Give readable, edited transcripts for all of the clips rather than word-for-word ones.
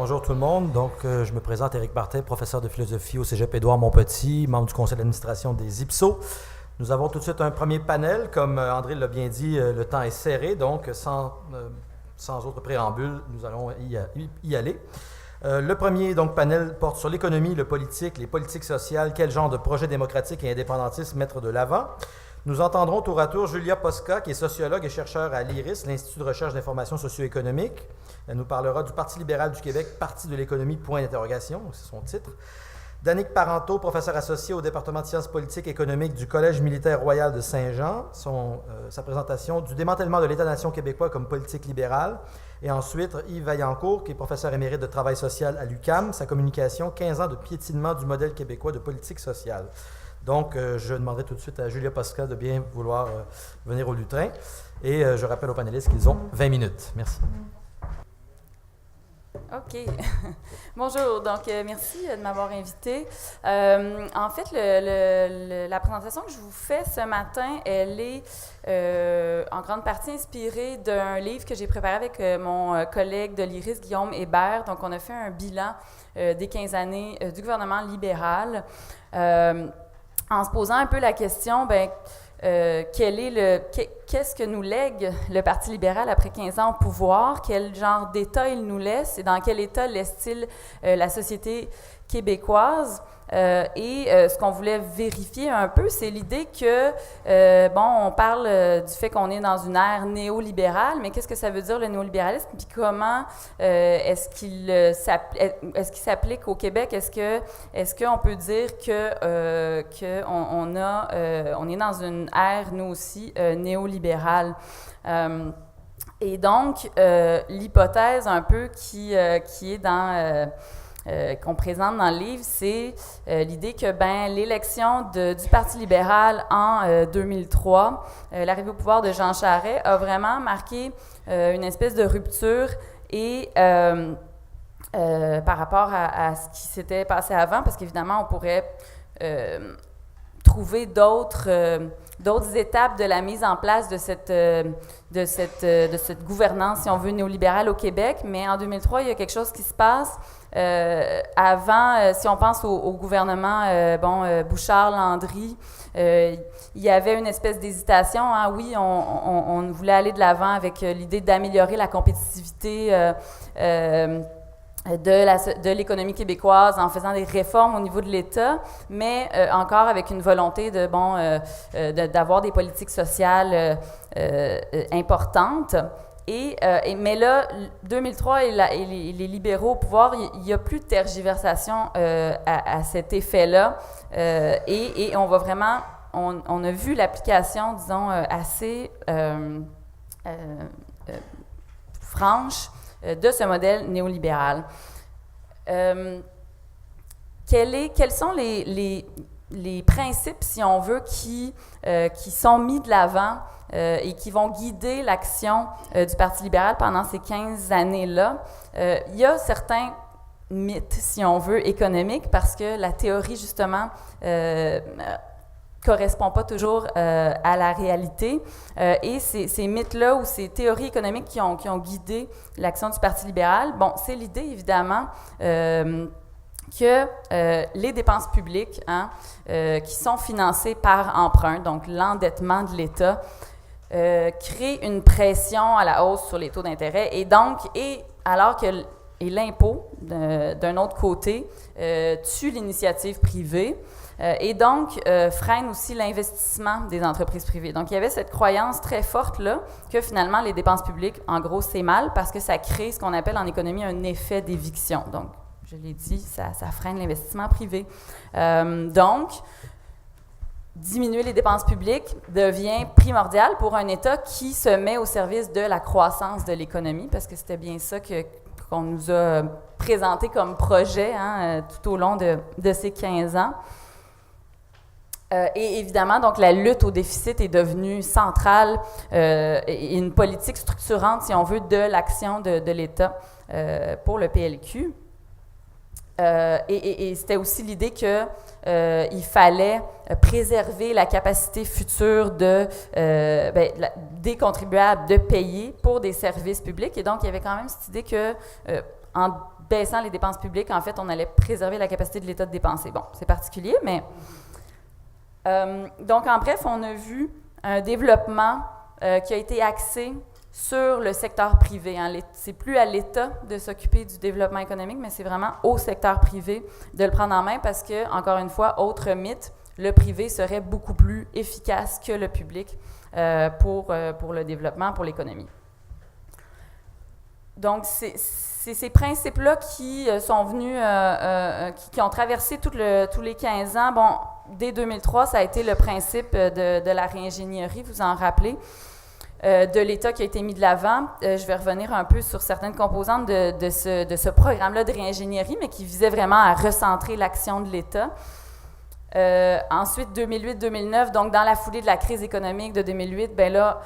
bonjour tout le monde. Donc, je me présente Éric Martin, professeur de philosophie au Cégep Édouard-Montpetit, membre du conseil d'administration des IPSO. Nous avons tout de suite un premier panel. Comme André l'a bien dit, le temps est serré, donc sans autre préambule, nous allons y aller. Le premier panel porte sur l'économie, le politique, les politiques sociales, quel genre de projet démocratique et indépendantiste mettre de l'avant. Nous entendrons tour à tour Julia Posca, qui est sociologue et chercheur à l'IRIS, l'Institut de recherche d'information socio-économique. Elle nous parlera du Parti libéral du Québec, Parti de l'économie, point d'interrogation, c'est son titre. Danick Parenteau, professeur associé au département de sciences politiques et économiques du Collège militaire royal de Saint-Jean, sa présentation du démantèlement de l'État-nation québécois comme politique libérale. Et ensuite, Yves Vaillancourt, qui est professeur émérite de travail social à l'UQAM, sa communication, 15 ans de piétinement du modèle québécois de politique sociale. Donc, je demanderai tout de suite à Julia Posca de bien vouloir venir au lutrin. Et je rappelle aux panélistes qu'ils ont 20 minutes. Merci. OK. Bonjour. Donc, merci de m'avoir invité. En fait, la présentation que je vous fais ce matin, elle est en grande partie inspirée d'un livre que j'ai préparé avec mon collègue de l'IRIS, Guillaume Hébert. Donc, on a fait un bilan des 15 années du gouvernement libéral. En se posant un peu la question, qu'est-ce que nous lègue le Parti libéral après 15 ans au pouvoir? Quel genre d'État il nous laisse et dans quel État laisse-t-il la société québécoise? Ce qu'on voulait vérifier un peu, c'est l'idée que, on parle du fait qu'on est dans une ère néolibérale, mais qu'est-ce que ça veut dire le néolibéralisme? Puis comment est-ce qu'il s'applique au Québec? Est-ce qu'on peut dire qu'on est dans une ère, nous aussi, néolibérale? Et donc, l'hypothèse un peu qui est dans... qu'on présente dans le livre, c'est l'idée que l'élection du Parti libéral en 2003, l'arrivée au pouvoir de Jean Charest, a vraiment marqué une espèce de rupture et par rapport à ce qui s'était passé avant, parce qu'évidemment, on pourrait trouver d'autres étapes de la mise en place de cette gouvernance, si on veut, néolibérale au Québec. Mais en 2003, il y a quelque chose qui se passe. Avant, si on pense au gouvernement Bouchard-Landry, il y avait une espèce d'hésitation. Hein, oui, on voulait aller de l'avant avec l'idée d'améliorer la compétitivité de l'économie québécoise en faisant des réformes au niveau de l'État, mais encore avec une volonté d'avoir des politiques sociales importantes. Mais là, 2003 et les libéraux au pouvoir, il n'y a plus de tergiversation à cet effet-là. Et on va vraiment... On a vu l'application, disons, assez franche de ce modèle néolibéral. Quels sont les principes, si on veut, qui sont mis de l'avant et qui vont guider l'action du Parti libéral pendant ces 15 années-là? Il y a certains mythes, si on veut, économiques, parce que la théorie, justement, correspond pas toujours à la réalité. Et ces mythes-là ou ces théories économiques qui ont guidé l'action du Parti libéral, c'est l'idée, évidemment, que les dépenses publiques qui sont financées par emprunt, donc l'endettement de l'État, créent une pression à la hausse sur les taux d'intérêt. Et alors que l'impôt, d'un autre côté, tue l'initiative privée, et donc freine aussi l'investissement des entreprises privées. Donc, il y avait cette croyance très forte là que finalement, les dépenses publiques, en gros, c'est mal parce que ça crée ce qu'on appelle en économie un effet d'éviction. Donc, je l'ai dit, ça freine l'investissement privé. Donc, diminuer les dépenses publiques devient primordial pour un État qui se met au service de la croissance de l'économie, parce que c'était bien ça qu'on nous a présenté comme projet tout au long de ces 15 ans. Et évidemment, donc, la lutte au déficit est devenue centrale et une politique structurante, si on veut, de l'action de l'État pour le PLQ. Et c'était aussi l'idée qu'il fallait préserver la capacité future des contribuables de payer pour des services publics. Et donc, il y avait quand même cette idée que en baissant les dépenses publiques, en fait, on allait préserver la capacité de l'État de dépenser. Bon, c'est particulier, mais... donc, en bref, on a vu un développement qui a été axé sur le secteur privé. Hein. C'est plus à l'État de s'occuper du développement économique, mais c'est vraiment au secteur privé de le prendre en main parce que, encore une fois, autre mythe, le privé serait beaucoup plus efficace que le public pour le développement, pour l'économie. Donc, c'est ces principes-là qui sont venus, qui ont traversé tous les 15 ans. Bon, dès 2003, ça a été le principe de la réingénierie, vous en rappelez, de l'État qui a été mis de l'avant. Je vais revenir un peu sur certaines composantes de ce programme-là de réingénierie, mais qui visait vraiment à recentrer l'action de l'État. Ensuite, 2008-2009, donc dans la foulée de la crise économique de 2008, bien là,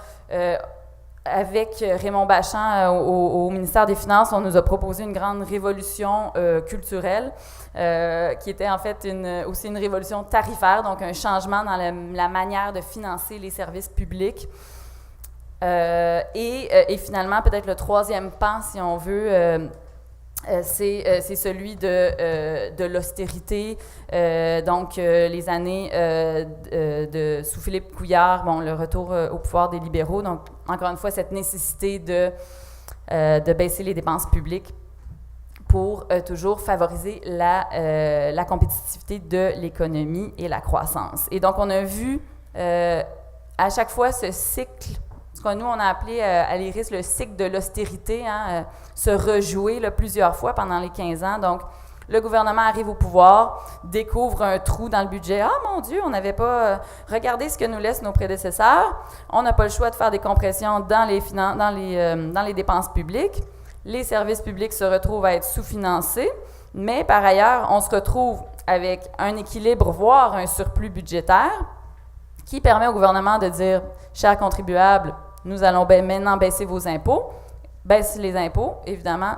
avec Raymond Bachand au ministère des Finances, on nous a proposé une grande révolution culturelle qui était en fait aussi une révolution tarifaire, donc un changement dans la manière de financer les services publics. Et finalement, peut-être le troisième pan, si on veut, c'est celui de l'austérité, donc les années sous Philippe Couillard, bon, le retour au pouvoir des libéraux, donc encore une fois cette nécessité de baisser les dépenses publiques pour toujours favoriser la compétitivité de l'économie et la croissance. Et donc on a vu à chaque fois ce cycle, ce que nous, on a appelé à l'IRIS le cycle de l'austérité, hein, se rejouer là, plusieurs fois pendant les 15 ans. Donc, le gouvernement arrive au pouvoir, découvre un trou dans le budget. « Ah, mon Dieu, on n'avait pas regardé ce que nous laissent nos prédécesseurs. On n'a pas le choix de faire des compressions dans les dépenses publiques. Les services publics se retrouvent à être sous-financés. Mais, par ailleurs, on se retrouve avec un équilibre, voire un surplus budgétaire qui permet au gouvernement de dire « Chers contribuables, nous allons maintenant baisser vos impôts. » Baisse les impôts, évidemment,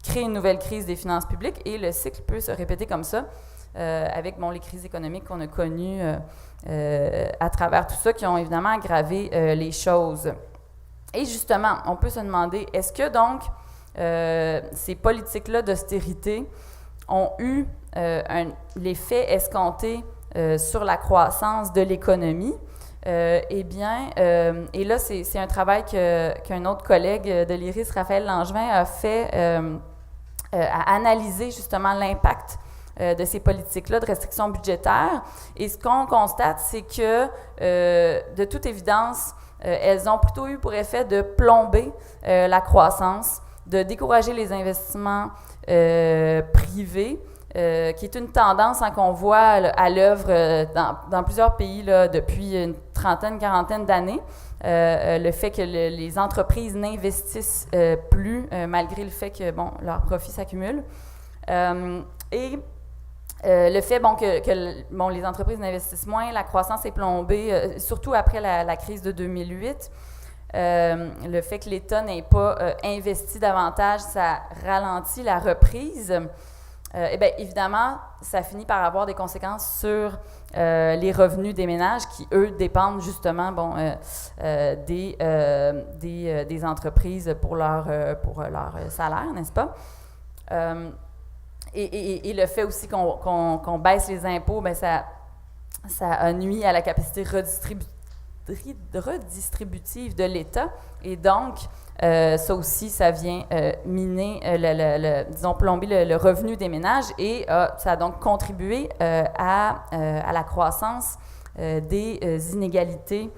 crée une nouvelle crise des finances publiques et le cycle peut se répéter comme ça avec les crises économiques qu'on a connues à travers tout ça qui ont évidemment aggravé les choses. Et justement, on peut se demander, est-ce que donc ces politiques-là d'austérité ont eu l'effet escompté sur la croissance de l'économie? Eh bien, et là, c'est un travail qu'un autre collègue de l'IRIS, Raphaël Langevin, a fait à analyser justement l'impact de ces politiques-là de restriction budgétaire. Et ce qu'on constate, c'est que, de toute évidence, elles ont plutôt eu pour effet de plomber la croissance, de décourager les investissements privés, qui est une tendance qu'on voit à l'œuvre dans plusieurs pays là, depuis une trentaine, quarantaine d'années. Le fait que les entreprises n'investissent plus, malgré le fait que leurs profits s'accumulent. Et le fait que les entreprises n'investissent moins, la croissance est plombée, surtout après la crise de 2008. Le fait que l'État n'ait pas investi davantage, ça ralentit la reprise. Eh bien, évidemment, ça finit par avoir des conséquences sur les revenus des ménages qui, eux, dépendent justement des entreprises pour leur salaire, n'est-ce pas? Et le fait aussi qu'on baisse les impôts, bien, ça nuit à la capacité redistributive de l'État. Et donc, ça aussi, ça vient miner, disons, plomber le revenu des ménages et ça a donc contribué à la croissance des inégalités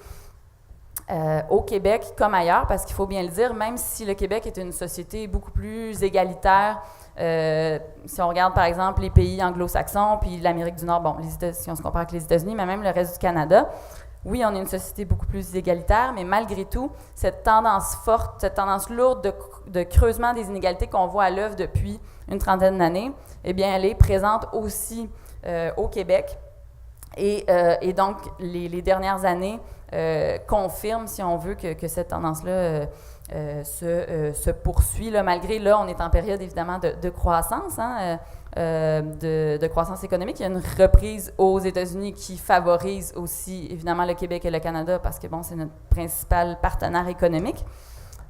au Québec comme ailleurs, parce qu'il faut bien le dire, même si le Québec est une société beaucoup plus égalitaire, si on regarde par exemple les pays anglo-saxons, puis l'Amérique du Nord, si on se compare avec les États-Unis, mais même le reste du Canada, oui, on est une société beaucoup plus égalitaire, mais malgré tout, cette tendance forte, cette tendance lourde de creusement des inégalités qu'on voit à l'œuvre depuis une trentaine d'années, eh bien, elle est présente aussi au Québec. Et donc, les dernières années confirment, si on veut, que cette tendance-là se poursuit. Là, malgré, là, on est en période, évidemment, de croissance, hein, de croissance économique. Il y a une reprise aux États-Unis qui favorise aussi, évidemment, le Québec et le Canada parce que, c'est notre principal partenaire économique.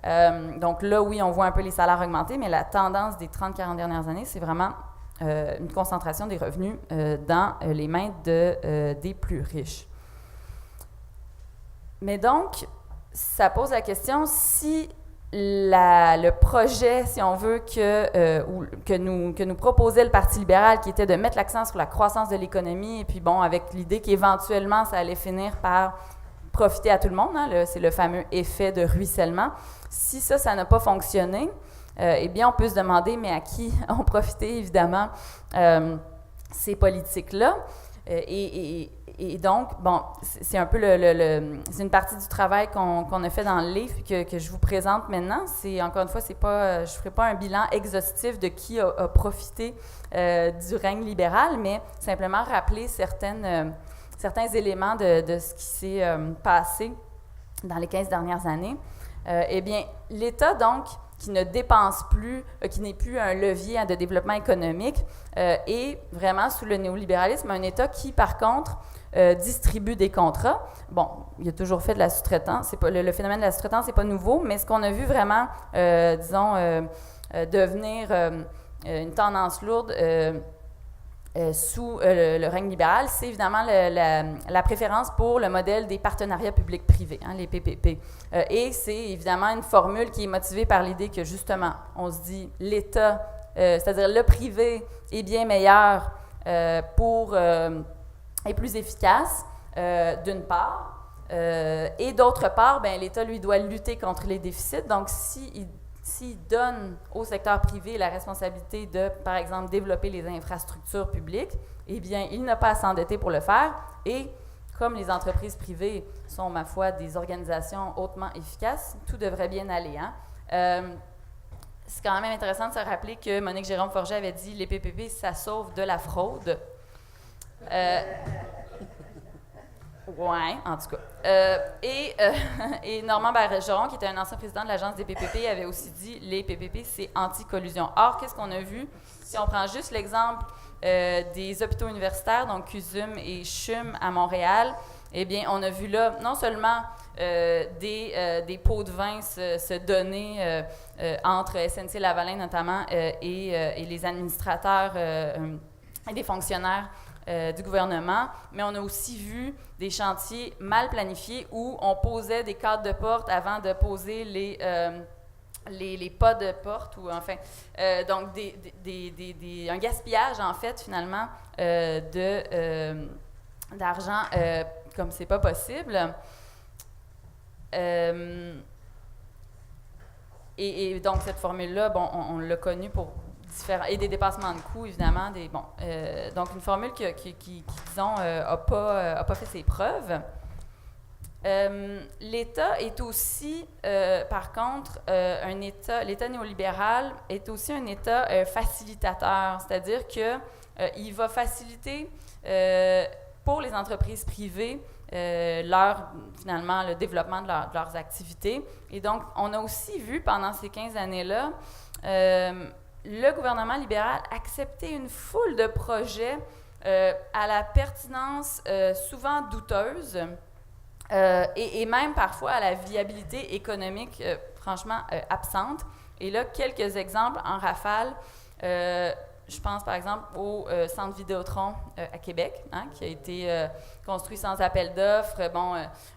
Donc là, oui, on voit un peu les salaires augmenter, mais la tendance des 30-40 dernières années, c'est vraiment une concentration des revenus dans les mains des plus riches. Mais donc, ça pose la question si le projet, si on veut, que nous proposait le Parti libéral, qui était de mettre l'accent sur la croissance de l'économie, et puis bon, avec l'idée qu'éventuellement, ça allait finir par profiter à tout le monde, hein, c'est le fameux effet de ruissellement. Si ça n'a pas fonctionné, eh bien, on peut se demander, mais à qui ont profité, évidemment, ces politiques-là? Et donc, bon, c'est un peu c'est une partie du travail qu'on a fait dans le livre que je vous présente maintenant. C'est, encore une fois, je ne ferai pas un bilan exhaustif de qui a profité du règne libéral, mais simplement rappeler certains éléments de ce qui s'est passé dans les 15 dernières années. Eh bien, l'État, donc, qui ne dépense plus, qui n'est plus un levier de développement économique, est vraiment, sous le néolibéralisme, un État qui, par contre, distribue des contrats. Bon, il a toujours fait de la sous-traitance. Le phénomène de la sous-traitance n'est pas nouveau, mais ce qu'on a vu vraiment, devenir une tendance lourde sous le règne libéral, c'est évidemment la préférence pour le modèle des partenariats publics-privés, hein, les PPP. Et c'est évidemment une formule qui est motivée par l'idée que, justement, on se dit l'État, c'est-à-dire le privé, est bien meilleur est plus efficace, d'une part, et d'autre part, ben, l'État, lui, doit lutter contre les déficits. Donc, s'il donne au secteur privé la responsabilité de, par exemple, développer les infrastructures publiques, eh bien, il n'a pas à s'endetter pour le faire. Et comme les entreprises privées sont, ma foi, des organisations hautement efficaces, tout devrait bien aller. Hein? C'est quand même intéressant de se rappeler que Monique Jérôme-Forget avait dit « les PPP, ça sauve de la fraude ». Oui, en tout cas. Et Normand Bergeron, qui était un ancien président de l'Agence des PPP, avait aussi dit « les PPP, c'est anti-collusion ». Or, qu'est-ce qu'on a vu? Si on prend juste l'exemple des hôpitaux universitaires, donc CUSUM et CHUM à Montréal, eh bien, on a vu là non seulement des pots de vin se donner entre SNC-Lavalin notamment et les administrateurs et des fonctionnaires du gouvernement, mais on a aussi vu des chantiers mal planifiés où on posait des cadres de porte avant de poser les pas de porte, ou enfin, donc un gaspillage, en fait, finalement, d'argent comme c'est pas possible. Et donc, cette formule-là, bon, on l'a connue pour et des dépassements de coûts, évidemment. Donc, une formule qui disons, n'a pas fait ses preuves. L'État est aussi, par contre, l'État néolibéral est aussi un État facilitateur, c'est-à-dire qu'il va faciliter pour les entreprises privées finalement, le développement de leurs activités. Et donc, on a aussi vu pendant ces 15 années-là le gouvernement libéral accepter une foule de projets à la pertinence souvent douteuse et même parfois à la viabilité économique franchement absente. Et là, quelques exemples en rafale. Je pense par exemple au Centre Vidéotron à Québec, hein, qui a été construit sans appel d'offres. Bon,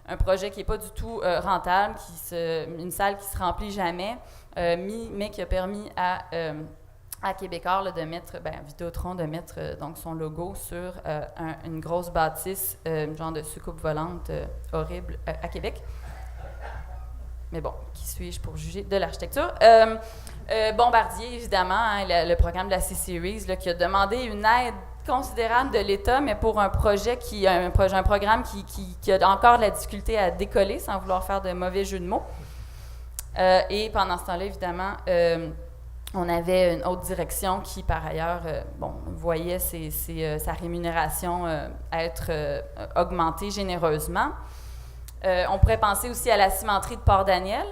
un projet qui n'est pas du tout rentable, une salle qui ne se remplit jamais, mais qui a permis à Québécois là, de mettre, Vidéotron, de mettre donc son logo sur une grosse bâtisse, genre de soucoupe volante horrible à Québec. Mais bon, qui suis-je pour juger de l'architecture? Bombardier, évidemment, hein, le programme de la C-Series, là, qui a demandé une aide considérable de l'État, mais pour un projet un programme qui a encore de la difficulté à décoller, sans vouloir faire de mauvais jeu de mots. Et pendant ce temps-là, évidemment, on avait une autre direction qui, par ailleurs, voyait sa rémunération être augmentée généreusement. On pourrait penser aussi à la cimenterie de Port-Daniel,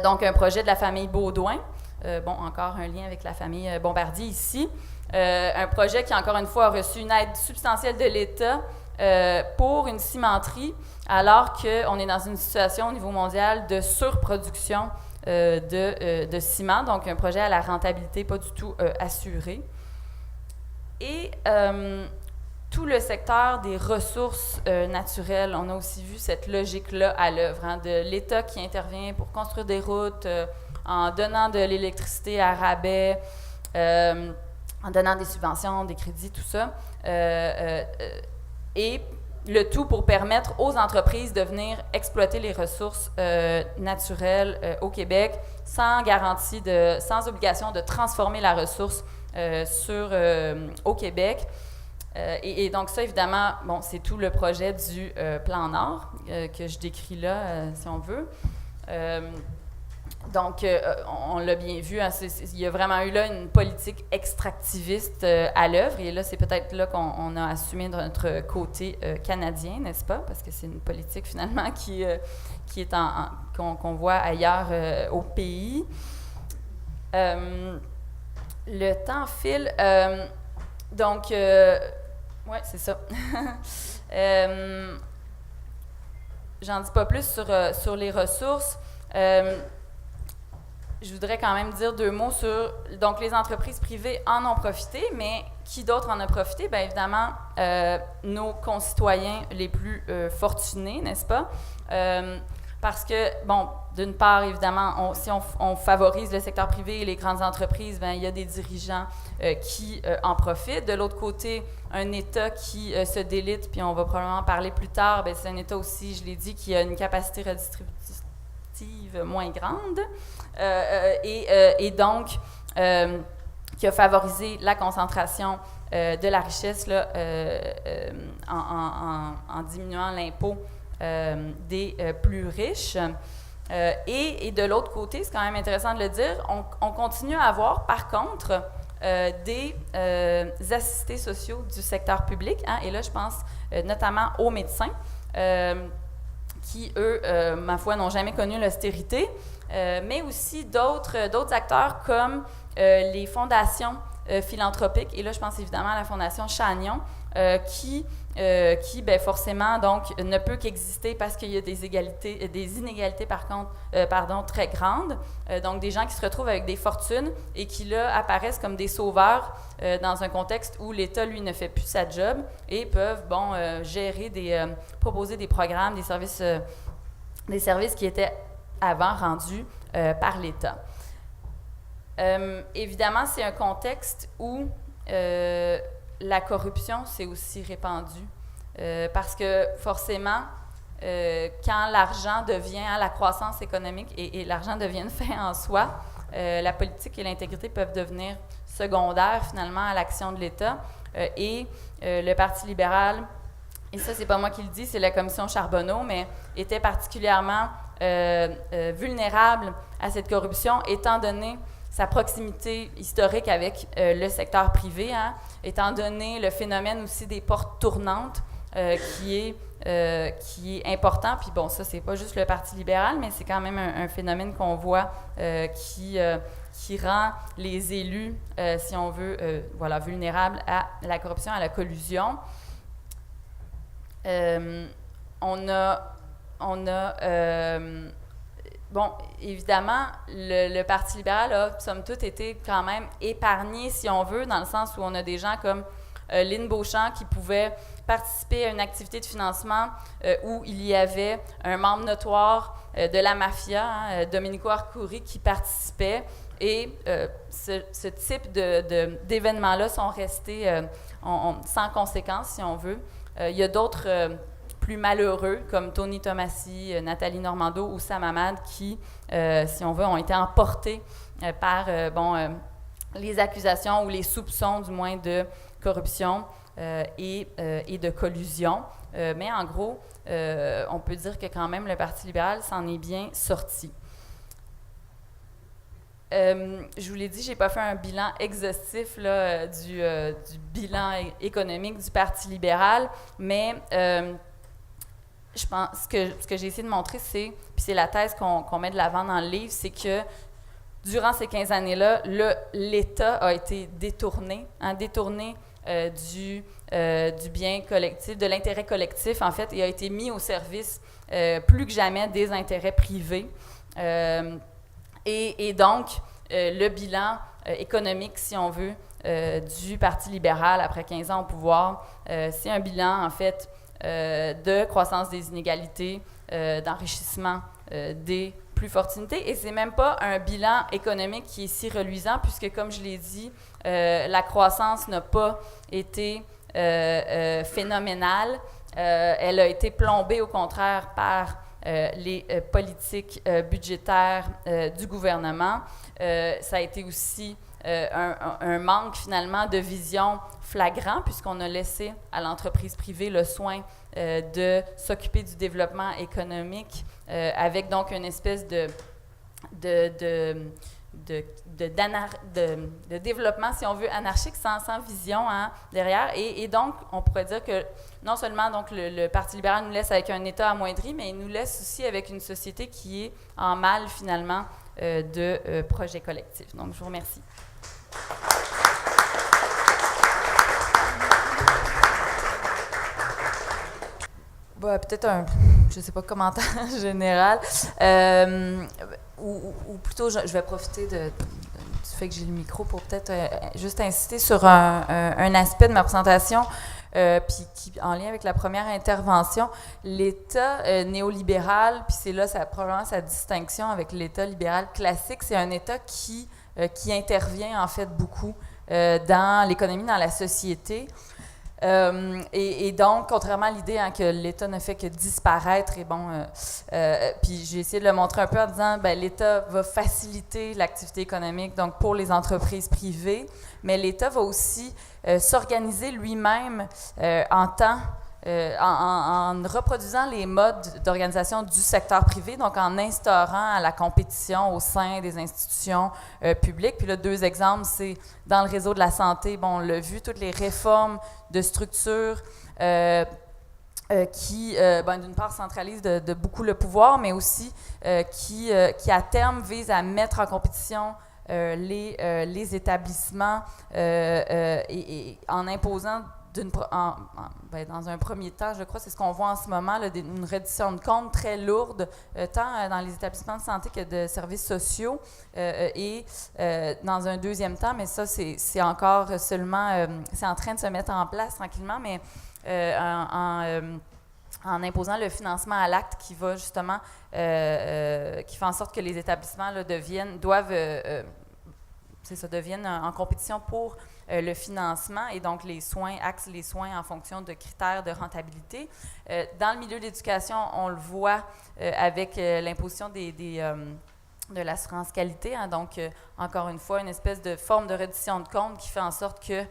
donc un projet de la famille Baudouin. Encore un lien avec la famille Bombardier ici. Un projet qui, encore une fois, a reçu une aide substantielle de l'État, pour une cimenterie, alors qu'on est dans une situation au niveau mondial de surproduction de ciment, donc un projet à la rentabilité pas du tout assurée. Et tout le secteur des ressources naturelles, on a aussi vu cette logique-là à l'œuvre, hein, de l'État qui intervient pour construire des routes en donnant de l'électricité à rabais, en donnant des subventions, des crédits, tout ça, et le tout pour permettre aux entreprises de venir exploiter les ressources naturelles au Québec sans garantie, sans obligation de transformer la ressource au Québec. Et donc ça, évidemment, bon, c'est tout le projet du Plan Nord que je décris là, si on veut. Donc, on l'a bien vu, hein, il y a vraiment eu là une politique extractiviste à l'œuvre, et là, c'est peut-être là qu'on a assumé notre côté canadien, n'est-ce pas? Parce que c'est une politique, finalement, qui est qu'on voit ailleurs au pays. Le temps file. Donc, oui, c'est ça. J'en dis pas plus sur les ressources. Je voudrais quand même dire 2 mots sur... Donc, les entreprises privées en ont profité, mais qui d'autre en a profité? Bien, évidemment, nos concitoyens les plus fortunés, n'est-ce pas? Parce que, bon, d'une part, évidemment, si on favorise le secteur privé et les grandes entreprises, bien, il y a des dirigeants qui en profitent. De l'autre côté, un État qui se délite, puis on va probablement parler plus tard, bien, c'est un État aussi, je l'ai dit, qui a une capacité redistributive moins grande, et donc qui a favorisé la concentration de la richesse là, en diminuant l'impôt des plus riches. Et de l'autre côté, c'est quand même intéressant de le dire, on continue à avoir, par contre, des assistés sociaux du secteur public, hein, et là, je pense notamment aux médecins, qui, eux, ma foi, n'ont jamais connu l'austérité, mais aussi d'autres acteurs comme les fondations philanthropiques, et là, je pense évidemment à la Fondation Chagnon, qui bien, forcément, donc, ne peut qu'exister parce qu'il y a des inégalités, par contre, très grandes. Donc, des gens qui se retrouvent avec des fortunes et qui, là, apparaissent comme des sauveurs dans un contexte où l'État, lui, ne fait plus sa job et peuvent, bon, proposer des programmes, des services qui étaient avant rendus par l'État. Évidemment, c'est un contexte où la corruption s'est aussi répandue, parce que forcément, quand l'argent devient, la croissance économique et l'argent deviennent fait en soi, la politique et l'intégrité peuvent devenir secondaires finalement à l'action de l'État, et le Parti libéral, et ça c'est pas moi qui le dis, c'est la commission Charbonneau, mais était particulièrement vulnérable à cette corruption, étant donné sa proximité historique avec le secteur privé, hein, étant donné le phénomène aussi des portes tournantes qui est important. Puis bon, ça, c'est pas juste le Parti libéral, mais c'est quand même un phénomène qu'on voit qui rend les élus, si on veut, vulnérables à la corruption, à la collusion. Bon, évidemment, le Parti libéral a, somme toute, été quand même épargné, si on veut, dans le sens où on a des gens comme Lynn Beauchamp qui pouvaient participer à une activité de financement où il y avait un membre notoire de la mafia, hein, Domenico Arcuri, qui participait. Et ce type d'événements-là sont restés sans conséquences, si on veut. Il y a d'autres... plus malheureux, comme Tony Tomassi, Nathalie Normando ou Sam Hamad, qui, si on veut, ont été emportés par les accusations ou les soupçons, du moins, de corruption et de collusion. Mais en gros, on peut dire que quand même le Parti libéral s'en est bien sorti. Je vous l'ai dit, je n'ai pas fait un bilan exhaustif là, du bilan économique du Parti libéral, mais... je pense que ce que j'ai essayé de montrer, puis c'est la thèse qu'on met de l'avant dans le livre, c'est que durant ces 15 années-là, l'État a été détourné du bien collectif, de l'intérêt collectif, en fait, et a été mis au service plus que jamais des intérêts privés. Et donc, le bilan économique, si on veut, du Parti libéral après 15 ans au pouvoir, c'est un bilan, en fait, de croissance des inégalités, d'enrichissement des plus fortes unités. Et c'est même pas un bilan économique qui est si reluisant, puisque, comme je l'ai dit, la croissance n'a pas été phénoménale. Elle a été plombée, au contraire, par les politiques budgétaires du gouvernement. Ça a été aussi un manque, finalement, de vision flagrant, puisqu'on a laissé à l'entreprise privée le soin de s'occuper du développement économique, avec donc une espèce de développement, si on veut, anarchique, sans vision derrière. Et donc, on pourrait dire que non seulement donc, le Parti libéral nous laisse avec un État amoindri, mais il nous laisse aussi avec une société qui est en mal, finalement, de projets collectifs. Donc, je vous remercie. Bah, peut-être je ne sais pas, commentaire général, ou plutôt je vais profiter du fait que j'ai le micro pour peut-être juste insister sur un aspect de ma présentation, puis qui, en lien avec la première intervention, l'État néolibéral, puis c'est là probablement sa distinction avec l'État libéral classique, c'est un État qui intervient en fait beaucoup dans l'économie, dans la société. Et donc, contrairement à l'idée que l'État ne fait que disparaître, et puis j'ai essayé de le montrer un peu en disant, l'État va faciliter l'activité économique, donc pour les entreprises privées, mais l'État va aussi s'organiser lui-même en reproduisant les modes d'organisation du secteur privé, donc en instaurant la compétition au sein des institutions publiques. Puis là, 2 exemples, c'est dans le réseau de la santé, on l'a vu, toutes les réformes de structure qui, d'une part, centralisent de beaucoup le pouvoir, mais aussi qui, à terme, visent à mettre en compétition les établissements et en imposant dans un premier temps, je crois, c'est ce qu'on voit en ce moment, là, une reddition de comptes très lourde, tant dans les établissements de santé que de services sociaux, et dans un deuxième temps, mais ça, c'est encore seulement, c'est en train de se mettre en place tranquillement, mais en imposant le financement à l'acte qui va justement, qui fait en sorte que les établissements là, deviennent en compétition pour le financement et donc axent les soins en fonction de critères de rentabilité. Dans le milieu de l'éducation, on le voit avec l'imposition de l'assurance qualité. Donc, encore une fois, une espèce de forme de reddition de comptes qui fait en sorte que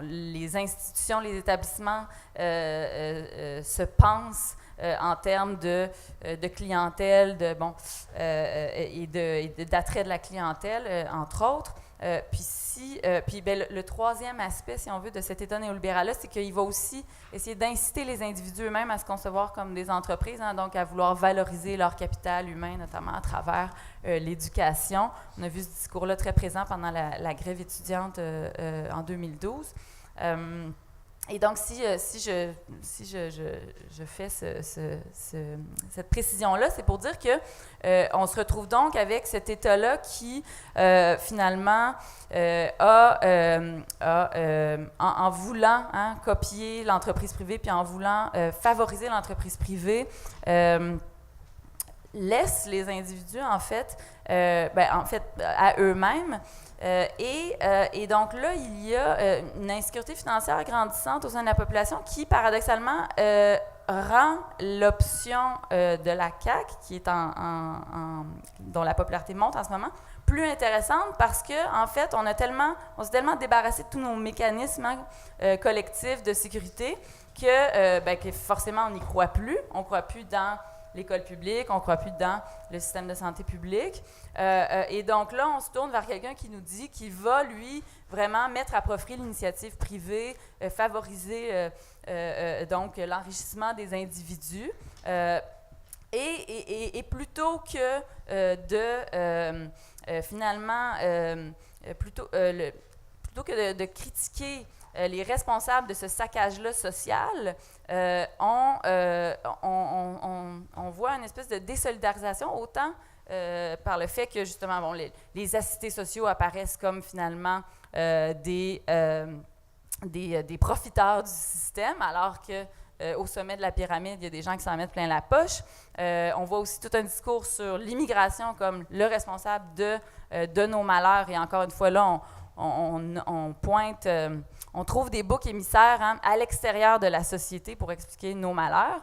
les institutions, les établissements se pensent en termes de clientèle, et d'attrait de la clientèle, entre autres. Puis le troisième aspect, si on veut, de cet État néolibéral-là, c'est qu'il va aussi essayer d'inciter les individus eux-mêmes à se concevoir comme des entreprises, donc à vouloir valoriser leur capital humain, notamment à travers l'éducation. On a vu ce discours-là très présent pendant la grève étudiante en 2012. Et donc, si je fais cette précision-là, c'est pour dire que on se retrouve donc avec cet État-là qui, finalement, en voulant copier l'entreprise privée, puis en voulant favoriser l'entreprise privée, laisse les individus, en fait, à eux-mêmes. Et donc là, il y a une insécurité financière grandissante au sein de la population qui, paradoxalement, rend l'option de la CAQ, qui est dont la popularité monte en ce moment, plus intéressante parce que en fait, on s'est tellement débarrassé de tous nos mécanismes collectifs de sécurité que forcément, on n'y croit plus. On ne croit plus dans l'école publique, on ne croit plus dans le système de santé publique. Et donc là, on se tourne vers quelqu'un qui nous dit qu'il va, lui, vraiment mettre à profit l'initiative privée, favoriser donc l'enrichissement des individus. Et plutôt que plutôt plutôt que de critiquer les responsables de ce saccage-là social, on voit une espèce de désolidarisation, autant par le fait que, justement, bon, les assistés sociaux apparaissent comme, finalement, des profiteurs du système, alors que au sommet de la pyramide, il y a des gens qui s'en mettent plein la poche. On voit aussi tout un discours sur l'immigration comme le responsable de nos malheurs. Et encore une fois, là, on pointe, on trouve des boucs émissaires, hein, à l'extérieur de la société pour expliquer nos malheurs.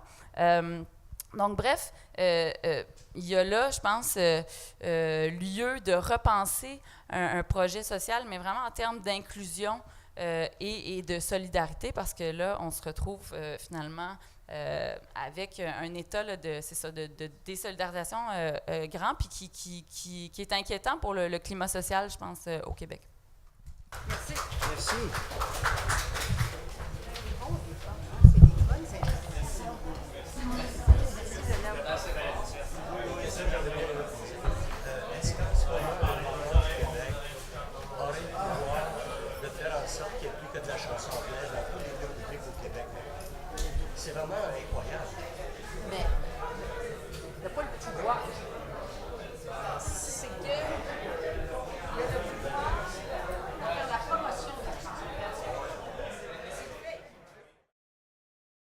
Donc, bref, il y a là, je pense, lieu de repenser un projet social, mais vraiment en termes d'inclusion et de solidarité, parce que là, on se retrouve finalement avec un état là, de désolidarisation grand, puis qui est inquiétant pour le climat social, je pense, au Québec. Merci. Merci.